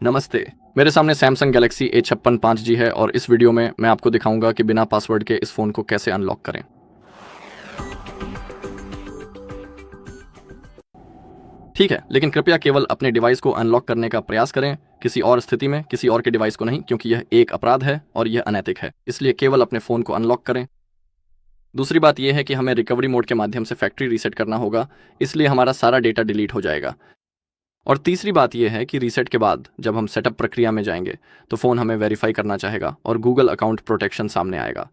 नमस्ते। मेरे सामने सैमसंग गैलेक्सी A56 5G है और इस वीडियो में मैं आपको दिखाऊंगा कि बिना पासवर्ड के इस फ़ोन को कैसे अनलॉक करें। ठीक है, लेकिन कृपया केवल अपने डिवाइस को अनलॉक करने का प्रयास करें, किसी और स्थिति में किसी और के डिवाइस को नहीं, क्योंकि यह एक अपराध है और यह अनैतिक है। इसलिए केवल अपने फ़ोन को अनलॉक करें। दूसरी बात यह है कि हमें रिकवरी मोड के माध्यम से फैक्ट्री रीसेट करना होगा, इसलिए हमारा सारा डेटा डिलीट हो जाएगा। और तीसरी बात यह है कि रीसेट के बाद जब हम सेटअप प्रक्रिया में जाएंगे तो फ़ोन हमें वेरीफाई करना चाहेगा और गूगल अकाउंट प्रोटेक्शन सामने आएगा।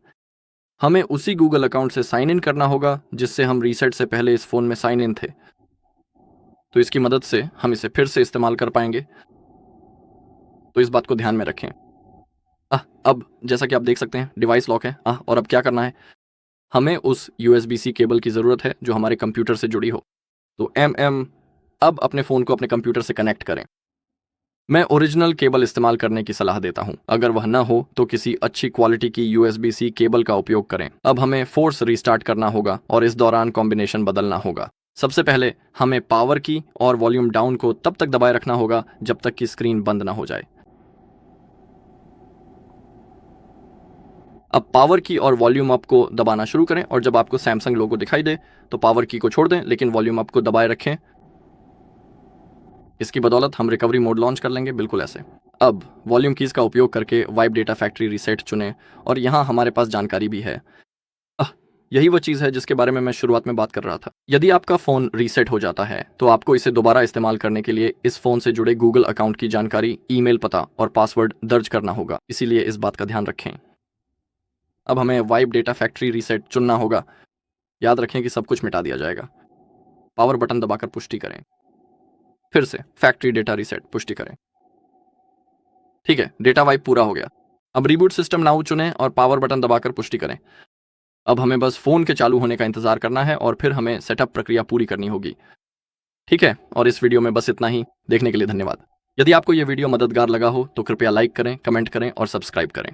हमें उसी गूगल अकाउंट से साइन इन करना होगा जिससे हम रीसेट से पहले इस फ़ोन में साइन इन थे, तो इसकी मदद से हम इसे फिर से इस्तेमाल कर पाएंगे। तो इस बात को ध्यान में रखें। अब जैसा कि आप देख सकते हैं डिवाइस लॉक है। और अब क्या करना है, हमें उस USB-C केबल की ज़रूरत है जो हमारे कंप्यूटर से जुड़ी हो। तो अब अपने फ़ोन को अपने कंप्यूटर से कनेक्ट करें। मैं ओरिजिनल केबल इस्तेमाल करने की सलाह देता हूं। अगर वह न हो तो किसी अच्छी क्वालिटी की USB-C केबल का उपयोग करें। अब हमें फोर्स रीस्टार्ट करना होगा और इस दौरान कॉम्बिनेशन बदलना होगा। सबसे पहले हमें पावर की और वॉल्यूम डाउन को तब तक दबाए रखना होगा जब तक कि स्क्रीन बंद ना हो जाए। अब पावर की और वॉल्यूम अप को दबाना शुरू करें और जब आपको सैमसंग लोगो दिखाई दे तो पावर की को छोड़ दें, लेकिन वॉल्यूम अप को दबाए रखें। इसकी बदौलत हम रिकवरी मोड लॉन्च कर लेंगे, बिल्कुल ऐसे। अब वॉल्यूम कीज़ का उपयोग करके वाइप डेटा फैक्ट्री रीसेट चुनें और यहाँ हमारे पास जानकारी भी है। यही वो चीज़ है जिसके बारे में मैं शुरुआत में बात कर रहा था। यदि आपका फ़ोन रीसेट हो जाता है तो आपको इसे दोबारा इस्तेमाल करने के लिए इस फ़ोन से जुड़े गूगल अकाउंट की जानकारी, ईमेल पता और पासवर्ड दर्ज करना होगा, इसीलिए इस बात का ध्यान रखें। अब हमें वाइप डेटा फैक्ट्री रीसेट चुनना होगा। याद रखें कि सब कुछ मिटा दिया जाएगा। पावर बटन दबाकर पुष्टि करें, फिर से फैक्ट्री डेटा रीसेट पुष्टि करें। ठीक है, डेटा वाइप पूरा हो गया। अब रिबूट सिस्टम नाउ चुनें और पावर बटन दबाकर पुष्टि करें। अब हमें बस फ़ोन के चालू होने का इंतजार करना है और फिर हमें सेटअप प्रक्रिया पूरी करनी होगी। ठीक है, और इस वीडियो में बस इतना ही। देखने के लिए धन्यवाद। यदि आपको यह वीडियो मददगार लगा हो तो कृपया लाइक करें, कमेंट करें और सब्सक्राइब करें।